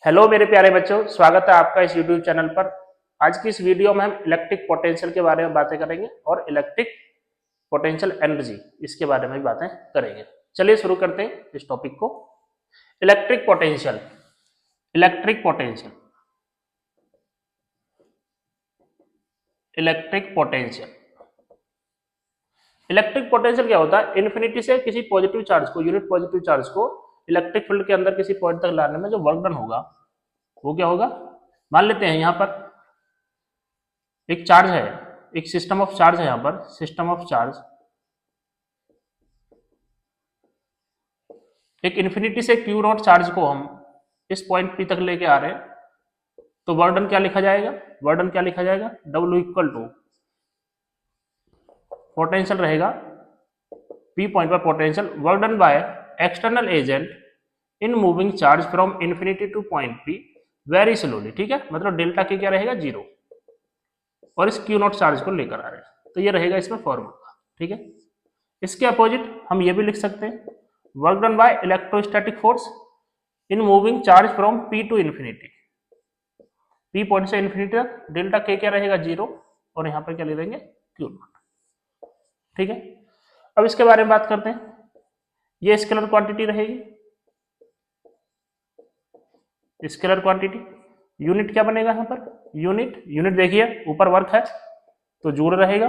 Hello मेरे प्यारे बच्चों, स्वागत है आपका इस यूट्यूब चैनल पर। आज की इस वीडियो में हम इलेक्ट्रिक पोटेंशियल के बारे में बातें करेंगे और इलेक्ट्रिक पोटेंशियल एनर्जी इसके बारे में भी बातें करेंगे। चलिए शुरू करते हैं इस टॉपिक को। Electric potential. Electric potential electric potential electric potential क्या होता है? इन्फिनिटी से किसी पॉजिटिव चार्ज को, यूनिट पॉजिटिव चार्ज को इलेक्ट्रिक फील्ड के अंदर किसी पॉइंट तक लाने में जो वर्क डन होगा वो क्या होगा। मान लेते हैं यहां पर एक चार्ज है, एक सिस्टम ऑफ चार्ज है, यहां पर सिस्टम ऑफ चार्ज एक इन्फिनिटी से क्यू नॉट चार्ज को हम इस पॉइंट पी तक लेके आ रहे हैं, तो वर्डन क्या लिखा जाएगा? वर्डन क्या लिखा जाएगा? W इक्वल टू पोटेंशियल रहेगा पी पॉइंट पर potential work done by external agent in moving charge from infinity two point P very slowly. ठीक है, मतलब डेल्टा के क्या रहेगा? 0, और इस क्यू नॉट चार्ज को लेकर आ रहे हैं, तो ये रहेगा इसमें फॉर्मूला। ठीक है, इसके अपोजिट हम ये भी लिख सकते हैं work done by electrostatic force in moving charge from P to infinity. P point से इन्फिनिटी तक डेल्टा के क्या रहेगा? 0, और यहां पर क्या ले देंगे? Q not. ठीक है, अब इसके बारे में बात करते हैं। ये स्केलर क्वांटिटी रहेगी, स्केलर क्वांटिटी। यूनिट क्या बनेगा यहां पर? यूनिट देखिए, ऊपर वर्क है तो जूल रहेगा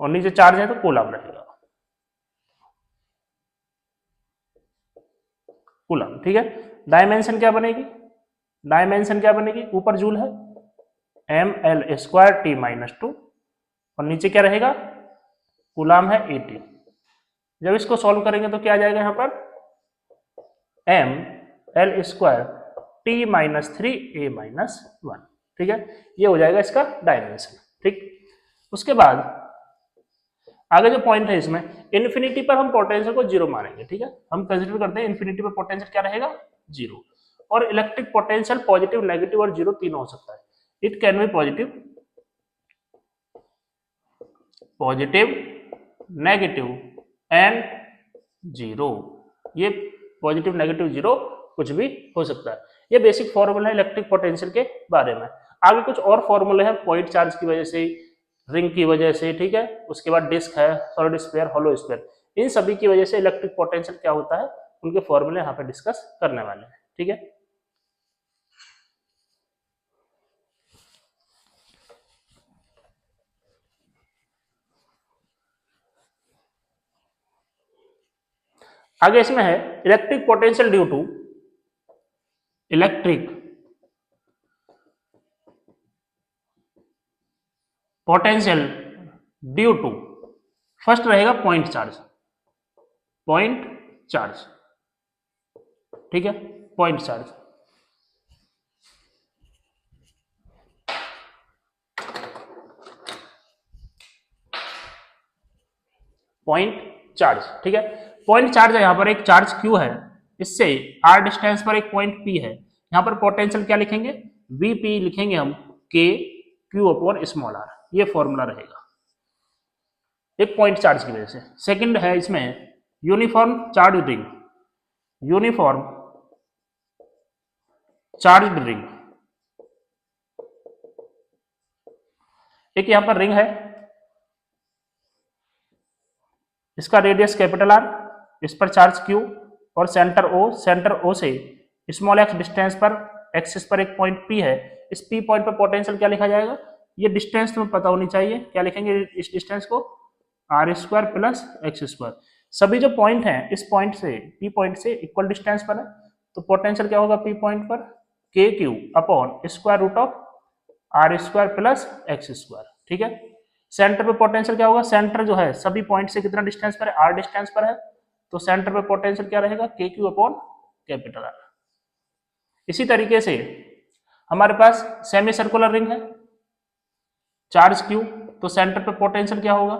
और नीचे चार्ज है तो कूलम रहेगा। कूलम। ठीक है, डायमेंशन क्या बनेगी? डायमेंशन क्या बनेगी? ऊपर जूल है ml²T-2 और नीचे क्या रहेगा? कूलम है 80। जब इसको सॉल्व करेंगे तो क्या आ जाएगा यहां पर? ml²T-3A-1। ठीक है, ये हो जाएगा इसका डायमेंशन। ठीक, उसके बाद आगे जो पॉइंट है इसमें, इन्फिनिटी पर हम पोटेंशियल को 0 मानेंगे। ठीक है, हम कंसीडर करते हैं इन्फिनिटी पर पोटेंशियल क्या रहेगा? 0। और इलेक्ट्रिक पोटेंशियल पॉजिटिव, नेगेटिव और 0 तीनों हो सकता है। It can be positive, negative and 0। ये पॉजिटिव, नेगेटिव, 0 कुछ भी हो सकता है। ये बेसिक फॉर्मूला है इलेक्ट्रिक पोटेंशियल के बारे में। आगे कुछ और फॉर्मूले हैं, पॉइंट चार्ज की वजह से, रिंग की वजह से, ठीक है, उसके बाद डिस्क है, सॉलिड स्फीयर, होलो स्फीयर, इन सभी की वजह से इलेक्ट्रिक पोटेंशियल क्या होता है, उनके फॉर्मूले यहाँ पे डिस्कस करने वाले हैं। ठीक है, आगे इसमें है electric potential due to electric potential due to, first रहेगा पॉइंट चार्ज। पॉइंट चार्ज, ठीक है, पॉइंट चार्ज। पॉइंट चार्ज, ठीक है, पॉइंट चार्ज है। यहां पर एक चार्ज Q है, इससे r डिस्टेंस पर एक पॉइंट P है। यहां पर पोटेंशियल क्या लिखेंगे? Vp लिखेंगे हम, K Q upon small r, ये फॉर्मूला रहेगा एक पॉइंट चार्ज की वजह से। सेकंड है इसमें uniform charge ring, uniform charge ring. एक यहां पर रिंग है, इसका रेडियस कैपिटल R, इस पर चार्ज Q और सेंटर O, सेंटर O से स्मॉल x डिस्टेंस पर, एक्सिस पर एक पॉइंट P है। इस P पॉइंट पर पोटेंशियल क्या लिखा जाएगा? ये डिस्टेंस तुम्हें पता होनी चाहिए, क्या लिखेंगे इस डिस्टेंस को? r² plus x²। सभी जो पॉइंट हैं इस पॉइंट से, P पॉइंट से इक्वल डिस्टेंस पर है, तो पोटेंशियल क्या होगा P पॉइंट पर? KQ upon square root of r² plus x²। ठीक है, सेंटर पे पोटेंशियल क्या होगा? सेंटर जो है सभी पॉइंट से कितना डिस्टेंस पर है? r डिस्टेंस पर है, तो सेंटर पे पोटेंशियल क्या रहेगा? KQ upon capital R। इसी तरीके से हमारे पास सेमी सर्कुलर रिंग है, चार्ज Q, तो सेंटर पे पोटेंशियल क्या होगा?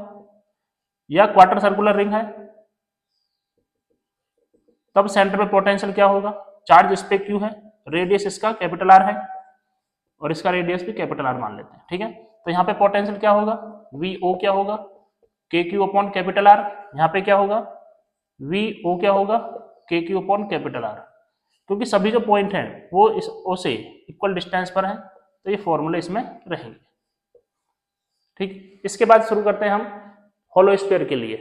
या क्वार्टर सर्कुलर रिंग है, तब सेंटर पे पोटेंशियल क्या होगा? चार्ज इस पे Q है, रेडियस इसका कैपिटल R है और इसका रेडियस भी कैपिटल R मान लेते हैं। ठीक है, तो यहाँ पे पोटेंशियल क्या होगा? VO क्या होगा? KQ upon capital R। यहाँ पे क्या होगा? VO क्या होगा? KQ upon capital R। क्योंकि सभी जो पॉइंट हैं वो इस ओ से इक्वल डिस्टेंस पर हैं, तो ये फॉर्मूले इसमें रहेंगे। ठीक, इसके बाद शुरू करते हैं हम होलो स्फीयर के लिए।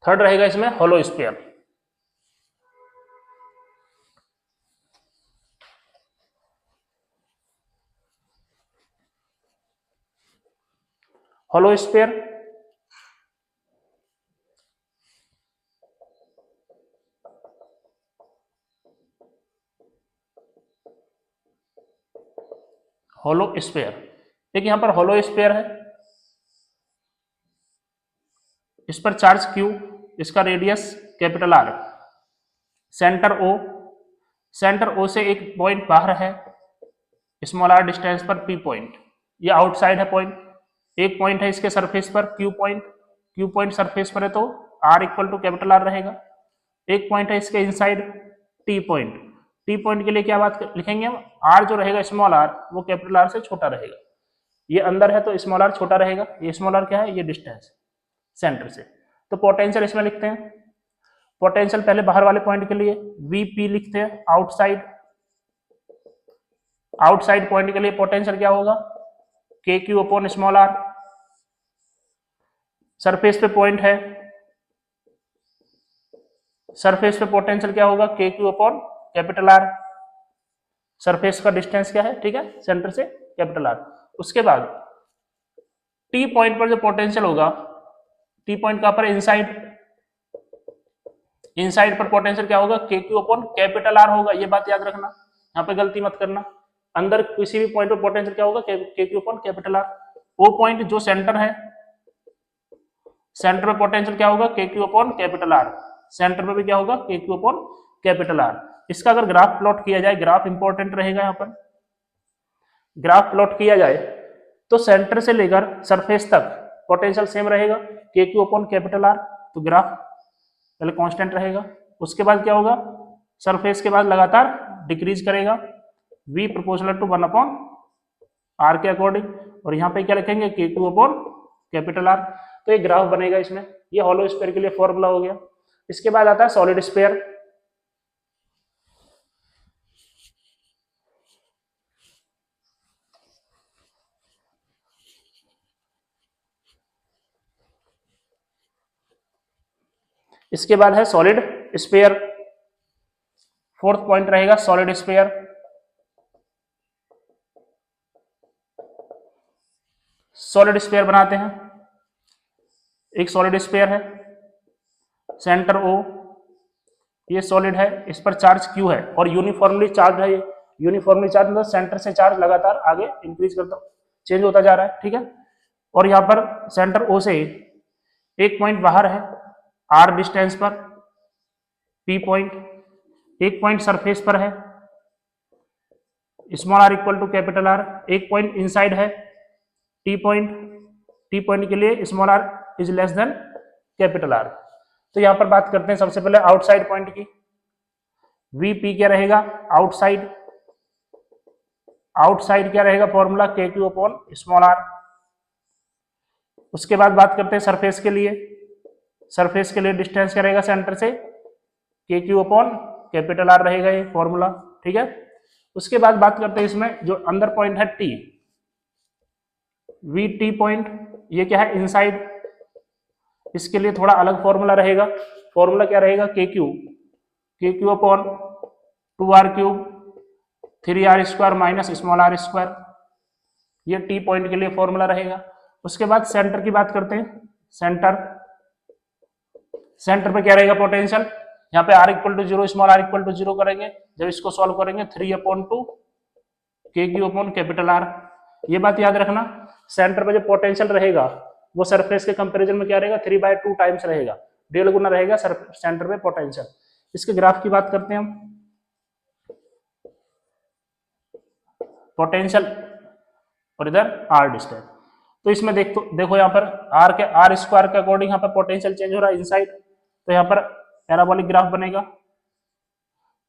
थर्ड रहेगा इसमें hollow sphere. Hollow sphere hollow sphere, एक यहां पर होलो स्फीयर है, इस पर चार्ज Q, इसका radius capital R, centre O, centre O से एक पॉइंट बाहर है स्मॉल r डिस्टेंस पर P पॉइंट, ये आउटसाइड है पॉइंट, एक पॉइंट है इसके सरफेस पर Q point, Q point surface पर है तो R equal to capital R रहेगा, एक पॉइंट है इसके inside T point, T point के लिए क्या बात लिखेंगे हम, R जो रहेगा स्मॉल r वो कैपिटल R से छोटा रहेगा, ये अंदर है तो स्मॉल r छोटा रहेगा, ये स्मॉल r क्या है, ये डिस्टेंस सेंटर से। तो पोटेंशियल इसमें लिखते हैं, पोटेंशियल पहले बाहर वाले पॉइंट के लिए Vp लिखते हैं, आउटसाइड, आउटसाइड पॉइंट के लिए पोटेंशियल क्या होगा, KQ upon small r, surface पे पॉइंट है, सरफेस पे पोटेंशियल क्या होगा, KQ upon capital R, surface का डिस्टेंस क्या है, ठीक है, सेंटर से कैपिटल R। उसके बाद T पॉइंट पर जो पोटेंशियल होगा, T पॉइंट कहां पर, इनसाइड, इनसाइड पर पोटेंशियल क्या होगा, KQ अपॉन कैपिटल R होगा, ये बात याद रखना, यहाँ पे गलती मत करना, अंदर किसी भी पॉइंट पर पोटेंशियल क्या होगा, KQ upon capital R। O point जो सेंटर है, सेंटर में पोटेंशियल क्या होगा, KQ upon capital R, centre में भी क्या होगा, KQ अपॉन कैपिटल R। इसका अगर ग्राफ प्लॉट किया जाए, ग्राफ इंपॉर्टेंट रहेगा यहाँ पर, ग्राफ प्लॉट किया जाए तो सेंटर से लेकर सरफेस तक पोटेंशियल सेम रहेगा, KQ अपॉन कैपिटल R, तो ग्राफ पहले कांस्टेंट रहेगा, उसके बाद क्या होगा, सरफेस के बाद लगातार डिक्रीज करेगा, V proportional to 1 upon R के अकॉर्डिंग, और यहाँ पे क्या लिखेंगे, KQ अपॉन कैपिटल R, तो एक ग्राफ बनेगा इसमें, ये होलो स्फीयर के लिए फॉर्मूला हो गया। इसके बाद आता है सॉलिड स्फीयर, इसके बाद है सॉलिड स्फीयर, फोर्थ पॉइंट रहेगा सॉलिड स्फीयर। सॉलिड स्फीयर बनाते हैं, एक सॉलिड स्फीयर है, सेंटर O, ये सॉलिड है, इस पर चार्ज Q है और यूनिफॉर्मली चार्ज है, ये यूनिफॉर्मली चार्ज मतलब सेंटर से चार्ज लगातार आगे इंक्रीज करता, चेंज होता जा रहा है, ठीक है, और यहाँ पर सेंटर O से एक पॉइंट बाहर है R डिस्टेंस पर P पॉइंट, एक पॉइंट सरफेस पर है small r equal to capital R, एक पॉइंट इनसाइड है T पॉइंट, T पॉइंट के लिए small r is less than capital R। तो यहां पर बात करते हैं सबसे पहले आउटसाइड पॉइंट की, VP क्या रहेगा, आउटसाइड, आउटसाइड क्या रहेगा formula, KQ upon small r। उसके बाद बात करते हैं सरफेस के लिए, सरफेस के लिए डिस्टेंस क्या रहेगा सेंटर से, KQ अपॉन कैपिटल R रहेगा ये फॉर्मूला, ठीक है। उसके बाद बात करते हैं इसमें जो अंदर पॉइंट है T, VT पॉइंट, ये क्या है इनसाइड, इसके लिए थोड़ा अलग फॉर्मूला रहेगा, फॉर्मूला क्या रहेगा, KQ upon 2r cube 3r square minus small r square, ये T पॉइंट के लिए फॉर्मूला रहेगा। उसके बाद सेंटर की बात करते हैं, सेंटर, सेंटर पे क्या रहेगा पोटेंशियल, यहाँ पे r equal to 0 small r equal to 0 करेंगे, जब इसको सॉल्व करेंगे 3/2 KQ अपॉन कैपिटल R, ये बात याद रखना, सेंटर पे जो पोटेंशियल रहेगा वो सरफेस के कंपैरिजन में क्या रहेगा, 3/2 टाइम्स रहेगा, 1.5 गुना रहेगा सेंटर पे पोटेंशियल। इसके ग्राफ की बात करते हैं हम, पोटेंशियल और इधर R डिस्टेंस, तो इसमें देखो यहाँ पर R स्क्वायर के अकॉर्डिंग यहाँ पर पोटेंशियल चेंज हो रहा है इनसाइड, तो यहाँ पर पैराबोलिक ग्राफ बनेगा।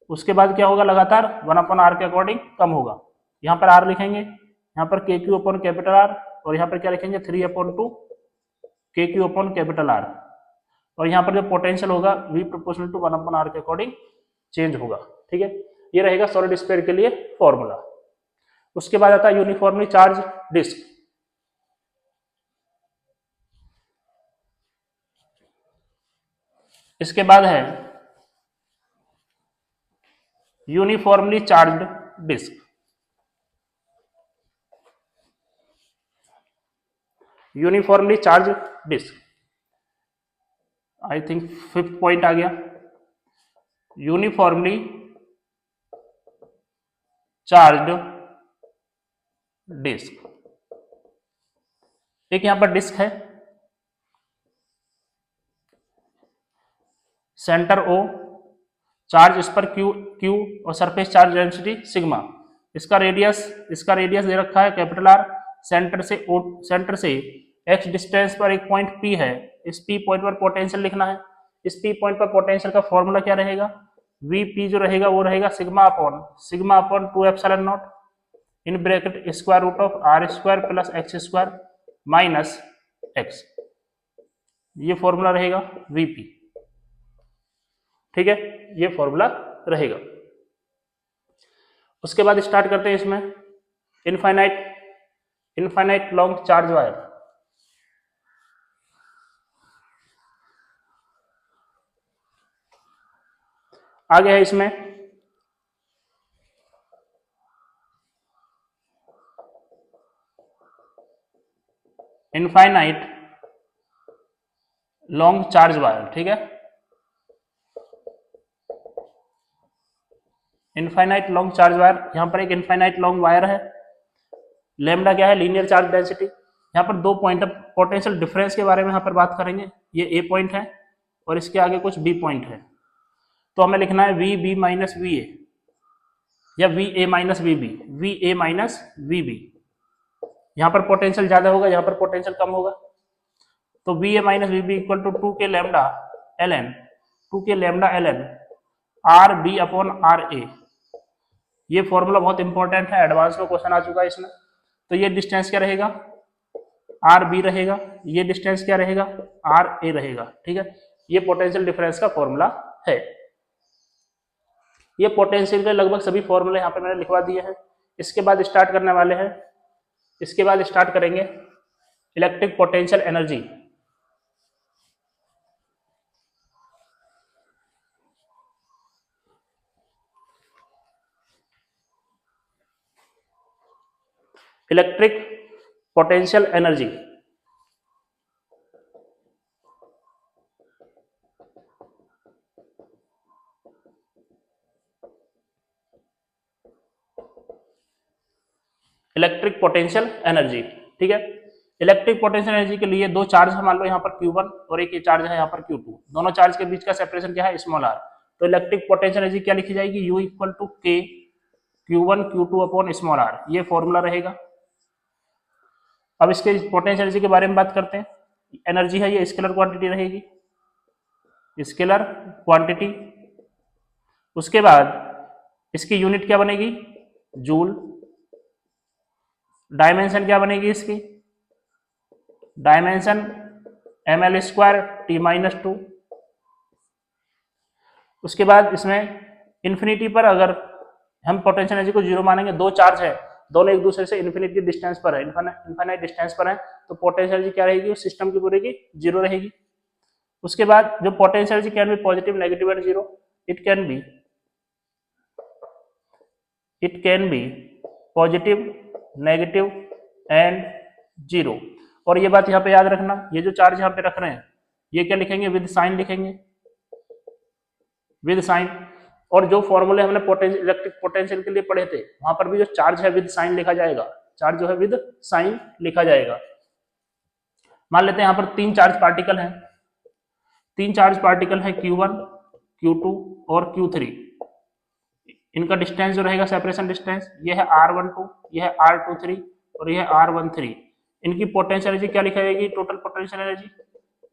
उसके बाद क्या होगा, लगातार 1/r के अकॉर्डिंग कम होगा, यहाँ पर R लिखेंगे, यहाँ पर KQ अपॉन कैपिटल R, और यहाँ पर क्या लिखेंगे 3/2 KQ अपॉन कैपिटल R, और यहाँ पर जो पोटेंशियल होगा V प्रोपोर्शनल टू 1/r के अकॉर्डिंग चेंज होगा। ठीक है, ये रहेगा सॉलिड स्फीयर के लिए फॉर्मूला। उसके बाद आता है यूनिफॉर्मली चार्ज डिस्क। इसके बाद है uniformly charged disc. Uniformly charge disc, I think 5th point आ गया। यूनिफॉर्मली चार्ज्ड डिस्क, एक यहां पर डिस्क है, सेंटर O, चार्ज इस पर Q और सरफेस चार्ज डेंसिटी सिग्मा। इसका रेडियस दे रखा है कैपिटल R। सेंटर से x डिस्टेंस पर एक पॉइंट P है। इस P पॉइंट पर पोटेंशियल लिखना है। इस P पॉइंट पर पोटेंशियल का फॉर्मूला क्या रहेगा? Vp जो रहेगा वो रहेगा sigma upon 2 epsilon not in bracket square root of r² plus x² minus x। ये फॉर्मूला रहेगा Vp। ठीक है, ये फॉर्मूला रहेगा। उसके बाद स्टार्ट करते हैं इसमें इनफाइनाइट लॉन्ग चार्ज वायर। आगे है इसमें इनफाइनाइट लॉन्ग चार्ज वायर। ठीक है, इनफाइनाइट लॉन्ग चार्ज वायर, यहां पर एक इनफाइनाइट लॉन्ग वायर है। लैम्डा क्या है? Linear charge density. यहाँ पर 2 पॉइंट पोटेंशियल डिफरेंस के बारे में यहाँ पर बात करेंगे। ये ए पॉइंट है और इसके आगे कुछ बी पॉइंट है, तो हमें लिखना है V B minus V A या V A minus V B. यहाँ पर पोटेंशियल ज्यादा होगा, यहाँ पर पोटेंशियल कम होगा, तो V A minus V B equal to 2 के lambda L N R B upon R A. ये फॉर्मूला बहुत इंपॉर्टेंट है, एडवांस में क्वेश्चन आ चुका है इसमें। तो ये डिस्टेंस क्या रहेगा? आर बी रहेगा। ये डिस्टेंस क्या रहेगा? आर ए रहेगा। ठीक है, ये पोटेंशियल डिफरेंस का फॉर्मूला है। ये पोटेंशियल के लगभग सभी फॉर्मूले यहाँ पे मैंने लिखवा दिए हैं। इसके बाद स्टार्ट करने वाले हैं, इसके बाद स्टार्ट करेंगे electric potential energy. Electric potential energy, electric potential energy. ठीक है, इलेक्ट्रिक पोटेंशियल एनर्जी के लिए 2 चार्ज है, मान लो यहाँ पर Q1 और एक ये चार्ज है यहाँ पर Q2। दोनों चार्ज के बीच का सेपरेशन क्या है? Small r। तो इलेक्ट्रिक पोटेंशियल एनर्जी क्या लिखी जाएगी? U equal to K Q1 Q2 upon small r। ये फॉर्मूला रहेगा। अब इसके पोटेंशियल एनर्जी के बारे में बात करते हैं। एनर्जी है, ये स्केलर क्वांटिटी रहेगी, स्केलर क्वांटिटी। उसके बाद इसकी यूनिट क्या बनेगी? जूल। डायमेंशन क्या बनेगी इसकी? Dimension ml² T-2। उसके बाद इसमें इन्फिनिटी पर अगर हम पोटेंशियल एनर्जी को 0 मानेंगे, 2 चार्ज है, दोनों एक दूसरे से इन्फिनिटी डिस्टेंस पर है, इनफाइनाइट डिस्टेंस पर है, तो पोटेंशियल एनर्जी क्या रहेगी? उस सिस्टम की पूरी की 0 रहेगी। उसके बाद जो potential energy can be positive, negative and 0। It can be positive, negative and 0। और ये बात यहाँ पे याद रखना, ये जो चार्ज यहाँ पे रख रहे हैं ये क्या लिखेंगे? विद साइन लिखेंगे, विद साइन। और जो फॉर्मूले हमने इलेक्ट्रिक पोटेंशियल के लिए पढ़े थे, वहां पर भी जो चार्ज है विद साइन लिखा जाएगा। चार्ज जो है विद साइन लिखा जाएगा। मान लेते हैं यहाँ पर 3 चार्ज पार्टिकल हैं, 3 चार्ज पार्टिकल है Q1, Q2 और Q3। इनका डिस्टेंस जो रहेगा, सेपरेशन डिस्टेंस, ये है R12, ये है R23 और ये है R13। इनकी पोटेंशियल एनर्जी क्या लिखी जाएगी? टोटल पोटेंशियल एनर्जी,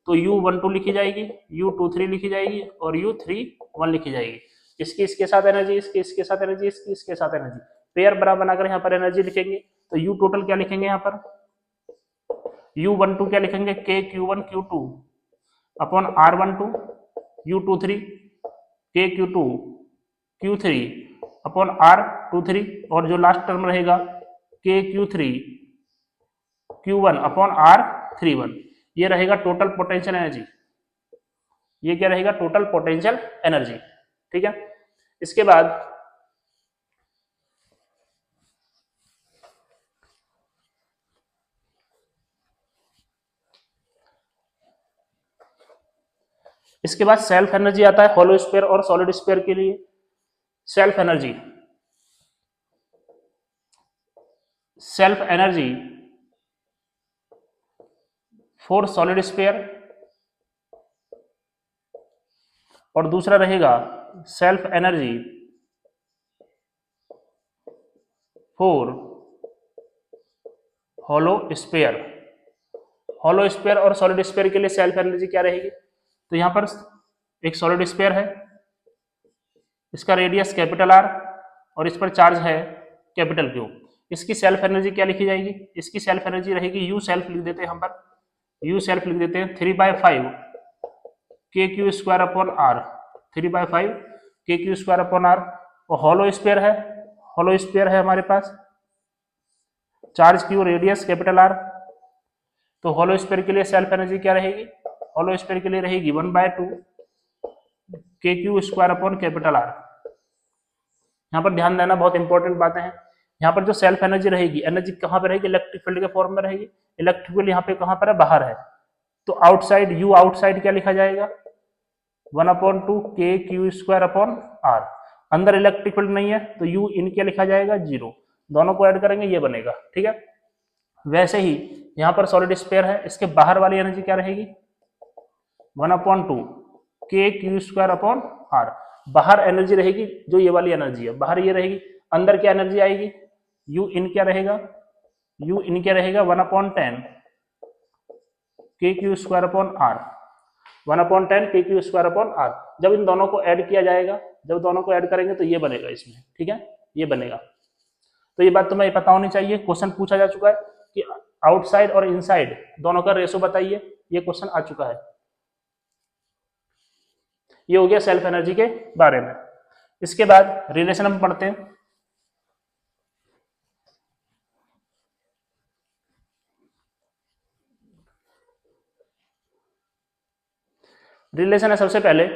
तो U12 लिखी जाएगी, U23 लिखी जाएगी और U31 लिखी जाएगी। इसकी इसके साथ एनर्जी, इसकी इसके साथ एनर्जी, इसकी इसके साथ एनर्जी, पेयर बराबर बनाकर यहाँ पर एनर्जी लिखेंगे। तो U टोटल क्या लिखेंगे? यहाँ पर U12 क्या लिखेंगे? K Q1 Q2 upon R12 U23 KQ2 Q3 upon R23 और जो लास्ट टर्म रहेगा KQ3 Q1 अपॉन R31, ये रहेगा टोटल पोटेंशियल एनर्जी। ये क्या रहेगा? Total potential energy. ठीक है, इसके बाद सेल्फ एनर्जी आता है हॉलो स्फीयर और सॉलिड स्फीयर के लिए। Self energy for solid sphere और दूसरा रहेगा self energy for hollow sphere. Hollow sphere और सॉलिड स्फीयर के लिए सेल्फ एनर्जी क्या रहेगी? तो यहां पर एक सॉलिड स्फीयर है, इसका रेडियस कैपिटल R और इस पर चार्ज है कैपिटल Q। इसकी सेल्फ एनर्जी क्या लिखी जाएगी? इसकी सेल्फ एनर्जी रहेगी U सेल्फ लिख देते हैं, हम पर U सेल्फ लिख देते हैं 3/5 KQ square upon R, 3/5 KQ square upon R। और हॉलो स्फीयर है हमारे पास, charge Q, radius capital R। तो हॉलो स्फीयर के लिए सेल्फ एनर्जी क्या रहेगी? हॉलो स्फीयर के लिए रहेगी 1/2 KQ square upon capital R। यहाँ पर ध्यान देना, बहुत इंपॉर्टेंट बातें हैं। यहाँ पर जो सेल्फ एनर्जी रहेगी, एनर्जी कहाँ पे रहेगी? इलेक्ट्रिक फील्ड के फॉर्म में रहेगी। इलेक्ट्रिक फील्ड यहाँ पे कहाँ पर है? बाहर है। तो आउटसाइड U आउटसाइड क्या लिखा जाएगा? 1/2 KQ स्क्वायर अपॉन R। अंदर इलेक्ट्रिक फील्ड नहीं है तो U इन क्या लिखा जाएगा? 0। दोनों को ऐड करेंगे ये बनेगा। ठीक है, वैसे ही यहाँ पर सॉलिड स्फीयर है, इसके बाहर वाली एनर्जी क्या रहेगी? 1/2 KQ स्क्वायर अपॉन R। बाहर एनर्जी रहेगी जो ये वाली एनर्जी है, बाहर ये रहेगी। अंदर क्या एनर्जी आएगी? U इन क्या रहेगा? 1/10 KQ square upon R, 1/10 KQ square upon R। जब इन दोनों को ऐड किया जाएगा, जब दोनों को ऐड करेंगे तो ये बनेगा इसमें। ठीक है, ये बनेगा। तो ये बात तुम्हें पता होनी चाहिए। क्वेश्चन पूछा जा चुका है कि आउटसाइड और इनसाइड दोनों का रेशो बताइए, ये क्वेश्चन आ चुका है। ये हो गया सेल्फ एनर्जी के बारे में। इसके बाद रिलेशन हम पढ़ते हैं। रिलेशन है सबसे पहले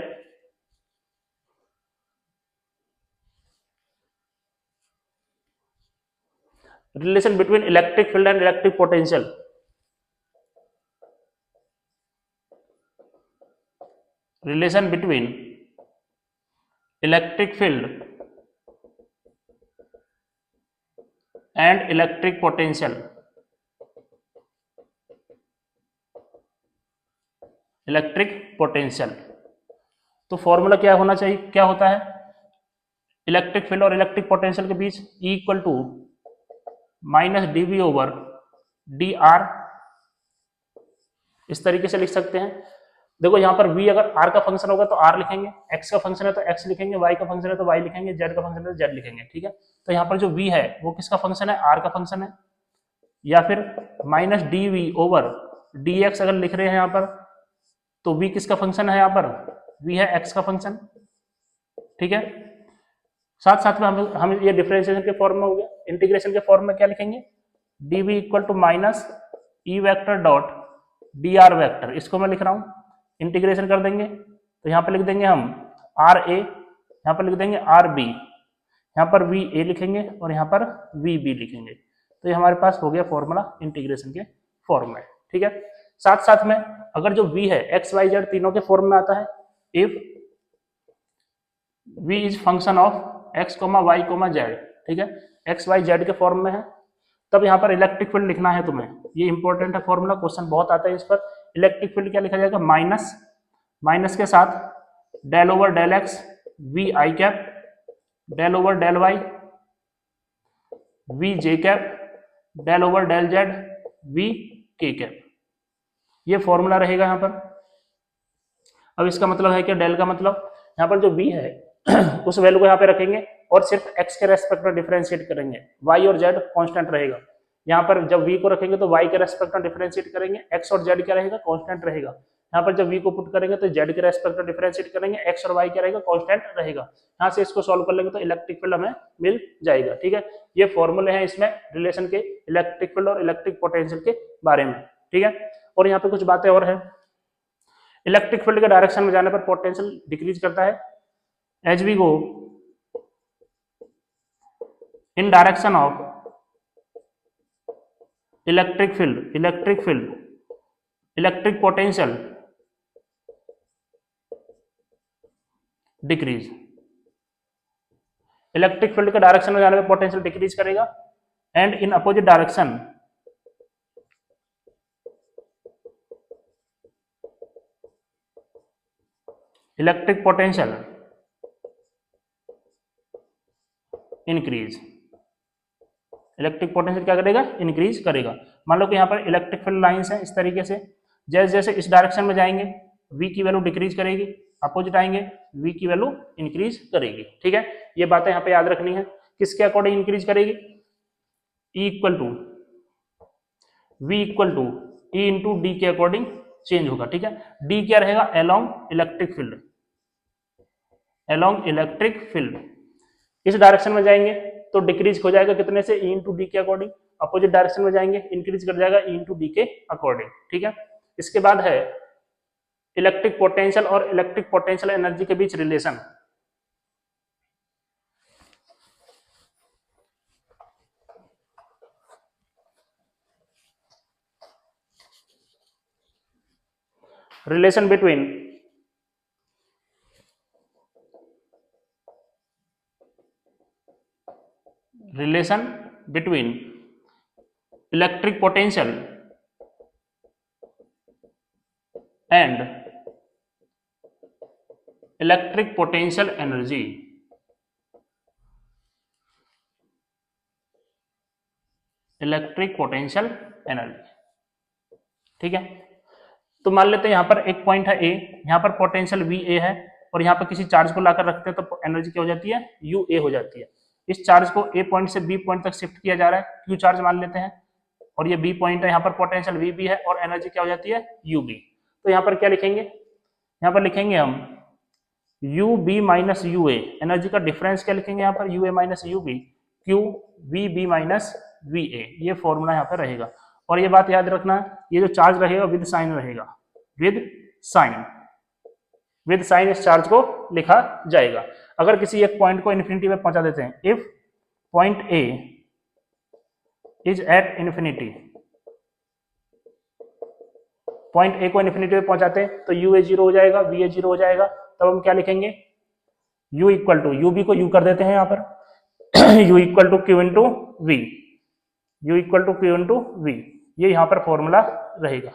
relation between electric field and electric potential. Relation between electric field and electric potential. Electric potential तो फॉर्मूला क्या होना चाहिए? क्या होता है इलेक्ट्रिक फील्ड और इलेक्ट्रिक पोटेंशियल के बीच? E equal to -dV/dr। इस तरीके से लिख सकते हैं। देखो यहाँ पर V अगर R का फंक्शन होगा तो R लिखेंगे, X का फंक्शन है तो X लिखेंगे, Y का फंक्शन है तो Y लिखेंगे, Z का फंक्शन है तो Z लिखेंगे। ठीक है, तो यहाँ पर जो V है वो किसका फंक्शन है? R का फंक्शन है। या फिर -dV/dx अगर लिख रहे हैं यहाँ पर तो V किसका फंक्शन है? यहाँ पर V है X का फंक्शन। ठीक है, साथ साथ में हम ये डिफरेंशिएशन के फॉर्म में हो गया। इंटीग्रेशन के फॉर्म में क्या लिखेंगे? dV equal to -E vector dot dr vector. इसको मैं लिख रहा हूँ, इंटीग्रेशन कर देंगे तो यहाँ पर लिख देंगे हम RA, यहाँ पर लिख देंगे RB, यहाँ पर VA लिखेंगे और यहाँ पर VB लिखेंगे। तो ये हमारे पास हो गया फॉर्मूला इंटीग्रेशन के फॉर्म में। ठीक है, साथ साथ में अगर जो V है X Y Z तीनों के फॉर्म में आता है। If V is function of X, Y, Z। ठीक है, X Y Z के फॉर्म में है, तब यहाँ पर इलेक्ट्रिक फील्ड लिखना है तुम्हें। ये इंपॉर्टेंट है फॉर्मूला, क्वेश्चन बहुत आता है इस पर। इलेक्ट्रिक फील्ड क्या लिखा जाएगा? माइनस के साथ del over del X V I cap, del over del Y V J cap, del over del Z V K cap. ये फॉर्मूला रहेगा यहाँ पर। अब इसका मतलब है कि डेल का मतलब यहाँ पर जो v है उस वैल्यू को यहाँ पे रखेंगे और सिर्फ x के रेस्पेक्ट में डिफरेंशिएट करेंगे। y और z कांस्टेंट रहेगा। यहाँ पर जब v को रखेंगे तो y के रेस्पेक्ट में डिफरेंशिएट करेंगे, x और z क्या रहेगा? कांस्टेंट रहेगा। यहाँ पर जब v को पुट करेंगे तो z के रेस्पेक्ट में डिफरेंशिएट करेंगे, x और y क्या रहेगा, कांस्टेंट रहेगा। यहाँ से इसको सॉल्व कर लेंगे तो इलेक्ट्रिक फील्ड हमें मिल जाएगा। ठीक है, ये फॉर्मूले हैं इसमें रिलेशन के इलेक्ट्रिक फील्ड और इलेक्ट्रिक पोटेंशियल के बारे में। ठीक है, और यहाँ पे कुछ बातें और है। इलेक्ट्रिक फील्ड के डायरेक्शन में जाने पर पोटेंशियल डिक्रीज करता है as we go in direction of electric potential decrease. Electric field के डायरेक्शन में जाने पर पोटेंशियल डिक्रीज करेगा and in opposite direction electric potential increase. Electric potential क्या करेगा, इंक्रीज करेगा। मान लो कि यहाँ पर इलेक्ट्रिक फील्ड लाइंस हैं इस तरीके से, जैसे जैसे इस डायरेक्शन में जाएंगे v की वैल्यू डिक्रीज करेगी, अपोजिट आएंगे v की वैल्यू इंक्रीज करेगी। ठीक है, ये बातें यहाँ पे याद रखनी है। किसके अकॉर्डिंग इंक्रीज करेगी, E equal to v equal to E into D के अकॉर्डिंग चेंज होगा। ठीक है, d क्या रहेगा, along electric field, along electric field. इस डायरेक्शन में जाएंगे तो डिक्रीज हो जाएगा कितने से, E इंटू डी के अकॉर्डिंग। अपोजिट डायरेक्शन में जाएंगे इंक्रीज कर जाएगा E इंटू डी के अकॉर्डिंग। ठीक है, इसके बाद है इलेक्ट्रिक पोटेंशियल और इलेक्ट्रिक पोटेंशियल एनर्जी के बीच relation. Relation between electric potential and electric potential energy. Electric potential energy. ठीक है, तो मान लेते हैं यहाँ पर एक पॉइंट है ए, यहाँ पर पोटेंशियल वी ए है और यहाँ पर किसी चार्ज को लाकर रखते हैं तो एनर्जी क्या हो जाती है, यू ए हो जाती है। इस चार्ज को ए पॉइंट से बी पॉइंट तक शिफ्ट किया जा रहा है, क्यू चार्ज मान लेते हैं, और ये बी पॉइंट है, यहाँ पर पोटेंशियल वी बी है और एनर्जी क्या हो जाती है, यू बी। तो यहाँ पर क्या लिखेंगे, यहाँ पर लिखेंगे हम U B minus U A, energy का डिफरेंस क्या लिखेंगे यहाँ पर, U A minus U B, Q V B minus V A, ये फॉर्मूला यहाँ पर रहेगा। और ये बात याद रखना, ये जो चार्ज रहेगा विद साइन रहेगा, विद साइन इस चार्ज को लिखा जाएगा। अगर किसी एक पॉइंट को इन्फिनिटी पे पहुंचा देते हैं, if point A is at infinity, point A को इन्फिनिटी पे पहुंचाते हैं तो यू ए जीरो हो जाएगा, वी ए जीरो हो जाएगा। तब हम क्या लिखेंगे, u equal to, U B को u कर देते हैं यहाँ पर u equal to Q into V, U equal to Q into V, ये यहाँ पर फॉर्मूला रहेगा।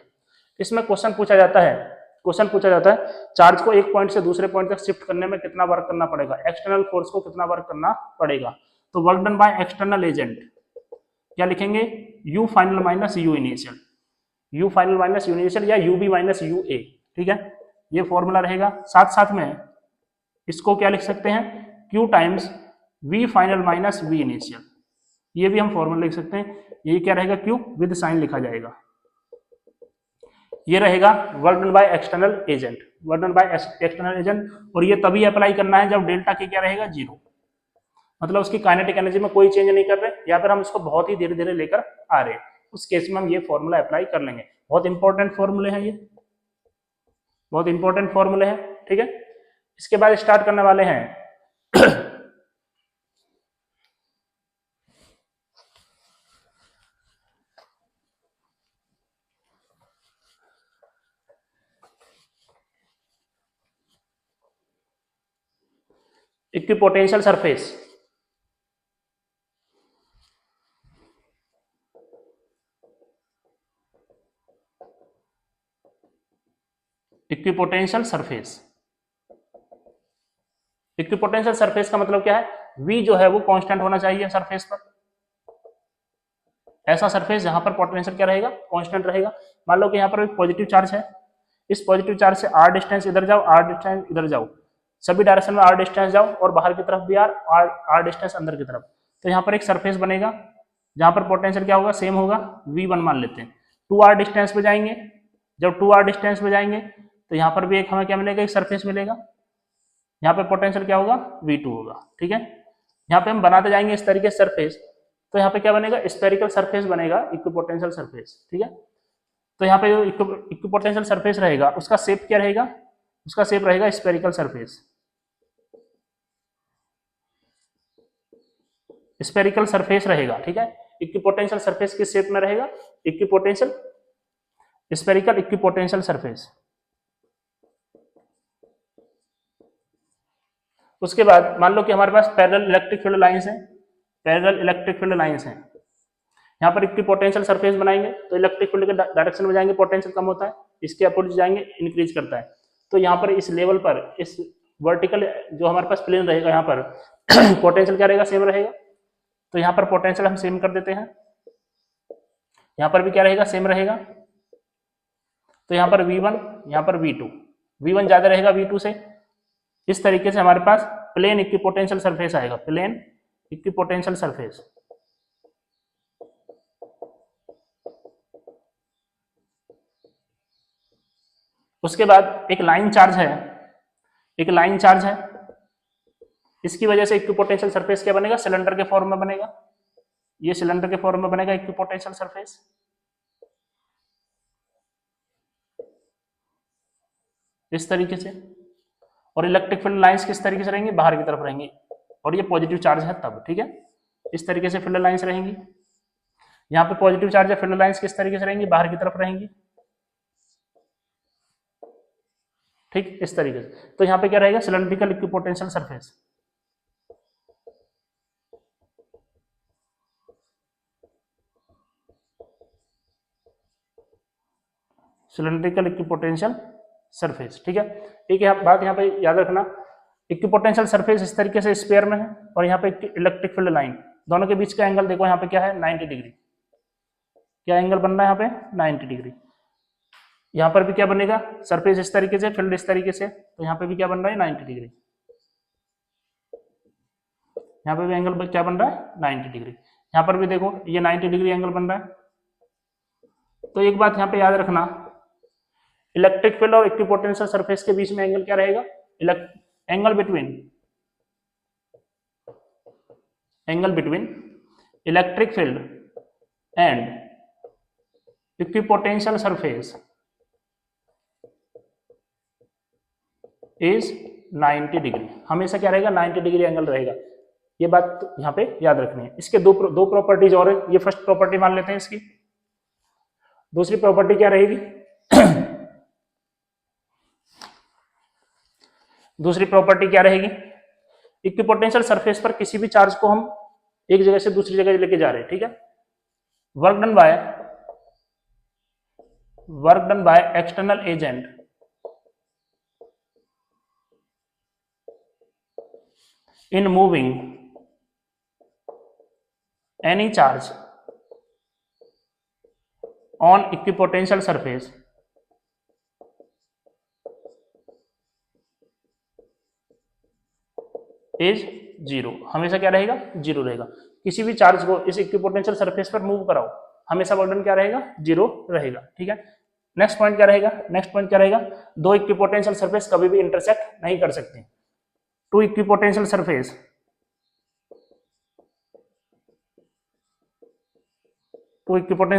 इसमें क्वेश्चन पूछा जाता है चार्ज को एक पॉइंट से दूसरे पॉइंट तक शिफ्ट करने में कितना वर्क करना पड़ेगा, एक्सटर्नल फोर्स को कितना वर्क करना पड़ेगा। तो work done by external agent क्या लिखेंगे, u final minus u initial, u final minus u initial या ub माइनस ua। ठीक है, ये फॉर्मूला रहेगा। साथ साथ में इसको क्या लिख सकते हैं, q times v final minus v initial, ये भी हम फॉर्मूला लिख सकते हैं। ये क्या रहेगा, q विद साइन लिखा जाएगा। ये रहेगा work done by external agent, work done by external agent. और ये तभी अप्लाई करना है जब डेल्टा के क्या रहेगा, जीरो, मतलब उसकी काइनेटिक एनर्जी में कोई चेंज नहीं कर रहे, या फिर हम इसको बहुत ही धीरे धीरे लेकर आ रहे हैं, उस केस में हम ये फॉर्मूला अप्लाई कर लेंगे। बहुत इंपॉर्टेंट फॉर्मूले हैं ये, बहुत इंपॉर्टेंट फॉर्मूले हैं। ठीक है, इसके बाद स्टार्ट करने वाले हैं equipotential surface. Equipotential surface, equipotential surface का मतलब क्या है, v जो है वो कांस्टेंट होना चाहिए सरफेस पर, ऐसा सरफेस जहां पर पोटेंशियल क्या रहेगा, कांस्टेंट रहेगा। मान लो कि यहाँ पर एक पॉजिटिव चार्ज है, इस पॉजिटिव चार्ज से r डिस्टेंस इधर जाओ, r डिस्टेंस इधर जाओ, सभी डायरेक्शन में r डिस्टेंस जाओ, और बाहर की तरफ भी r डिस्टेंस अंदर की तरफ, तो यहाँ पर एक सरफेस बनेगा जहां पर पोटेंशियल क्या होगा, सेम होगा, v1 मान लेते हैं। 2r डिस्टेंस पे जाएंगे, जब 2r डिस्टेंस पे जाएंगे तो यहाँ पर भी एक हमें क्या मिलेगा, एक सरफेस मिलेगा। यहाँ पे पोटेंशियल क्या होगा, V2 होगा। ठीक है, यहाँ पे हम बनाते जाएंगे इस तरीके से सरफेस, तो यहाँ पे क्या बनेगा, स्फेरिकल सरफेस बनेगा, इक्विपोटेंशियल सरफेस। ठीक है, तो यहाँ पे जो इक्विपोटेंशियल सरफेस रहेगा उसका शेप क्या रहेगा, उसका शेप रहेगा स्फेरिकल सरफेस। स्फेरिकल सरफेस रहेगा। ठीक है, इक्विपोटेंशियल सरफेस किस शेप में रहेगा, इक्विपोटेंशियल स्फेरिकल इक्विपोटेंशियल सरफेस। उसके बाद मान लो कि हमारे पास पैरेलल इलेक्ट्रिक फील्ड लाइंस हैं, पैरेलल इलेक्ट्रिक फील्ड लाइंस हैं, यहाँ पर इक्विपोटेंशियल सरफेस बनाएंगे तो इलेक्ट्रिक फील्ड के डायरेक्शन में जाएंगे, पोटेंशियल कम होता है, इसके अपोजिट जाएंगे, इंक्रीज करता है। तो यहाँ पर इस लेवल पर, इस वर्टिकल जो हमारे पास प्लेन रहेगा, यहाँ पर पोटेंशियल क्या रहेगा, सेम रहेगा। तो यहाँ पर पोटेंशियल हम सेम कर देते हैं, यहाँ पर भी क्या रहेगा, सेम रहेगा। तो यहाँ पर V1, यहाँ पर V2, V1 ज्यादा रहेगा V2 से। इस तरीके से हमारे पास प्लेन इक्विपोटेंशियल सरफेस आएगा, प्लेन इक्विपोटेंशियल सरफेस। उसके बाद एक लाइन चार्ज है, एक लाइन चार्ज है, इसकी वजह से इक्विपोटेंशियल सरफेस क्या बनेगा, सिलेंडर के फॉर्म में बनेगा, ये सिलेंडर के फॉर्म में बनेगा इक्विपोटेंशियल सरफेस। इस तरीके से। और इलेक्ट्रिक फील्ड लाइंस किस तरीके से रहेंगी, बाहर की तरफ रहेंगी, और ये पॉजिटिव चार्ज है तब। ठीक है, इस तरीके से फील्ड लाइंस रहेंगी। यहाँ पे पॉजिटिव चार्ज है, फील्ड लाइंस किस तरीके से रहेंगी, बाहर की तरफ रहेंगी। ठीक, इस तरीके से। तो यहाँ पे क्या रहेगा, cylindrical equipotential surface. Cylindrical equipotential surface. ठीक है, एक बात यहाँ पे याद रखना, इक्विपोटेंशियल सरफेस इस तरीके से स्क्वायर में है, और यहाँ पे इलेक्ट्रिक फील्ड लाइन, दोनों के बीच का एंगल देखो, यहाँ पे क्या है, 90 डिग्री। क्या एंगल बन रहा है यहाँ पे, 90 डिग्री। यहाँ पर भी क्या बनेगा, सरफेस इस तरीके से, फील्ड इस तरीके से, तो यहाँ पे भी क्या बन रहा है, 90 डिग्री। यहाँ पे भी एंगल क्या बन रहा है, 90 डिग्री। यहाँ पर भी देखो ये 90 डिग्री एंगल बन रहा है। तो एक बात यहाँ पे याद रखना, इलेक्ट्रिक फील्ड और इक्विपोटेंशियल सरफेस के बीच में एंगल क्या रहेगा, angle between electric field and equipotential surface is 90 degree. हमेशा क्या रहेगा, 90 डिग्री एंगल रहेगा। ये बात यहाँ पे याद रखनी है। इसके दो प्रॉपर्टीज और है, ये फर्स्ट प्रॉपर्टी मान लेते हैं इसकी। दूसरी प्रॉपर्टी क्या रहेगी दूसरी प्रॉपर्टी क्या रहेगी, इक्विपोटेंशियल सरफेस पर किसी भी चार्ज को हम एक जगह से दूसरी जगह लेके जा रहे हैं। ठीक है, work done by external agent in moving any charge on equipotential surface is 0। हमेशा क्या रहेगा, 0 रहेगा। किसी भी चार्ज को इस इक्विपोटेंशियल सरफेस पर मूव कराओ, हमेशा वर्क डन क्या रहेगा, 0 रहेगा। ठीक है, नेक्स्ट पॉइंट क्या रहेगा, नेक्स्ट पॉइंट क्या रहेगा, दो इक्विपोटेंशियल सरफेस कभी भी इंटरसेक्ट नहीं कर सकते। Two equipotential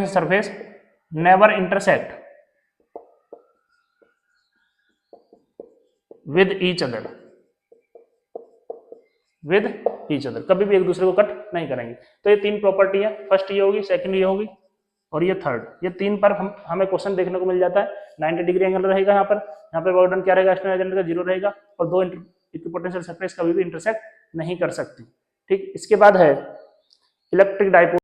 surface never intersect with each other, कभी भी एक दूसरे को कट नहीं करेंगे। तो ये तीन प्रॉपर्टी है, फर्स्ट ये होगी, सेकंड ये होगी, और ये थर्ड। ये तीन पर हमें क्वेश्चन देखने को मिल जाता है। 90 डिग्री एंगल रहेगा यहाँ पे वर्क डन क्या रहेगा, एक्सटर्नल एजेंट का 0 रहेगा, और दो इक्विपोटेंशियल सरफेस कभी भी इंटरसेक्ट नहीं कर सकती। ठीक, इसके बाद है इलेक्ट्रिक डाइपोल।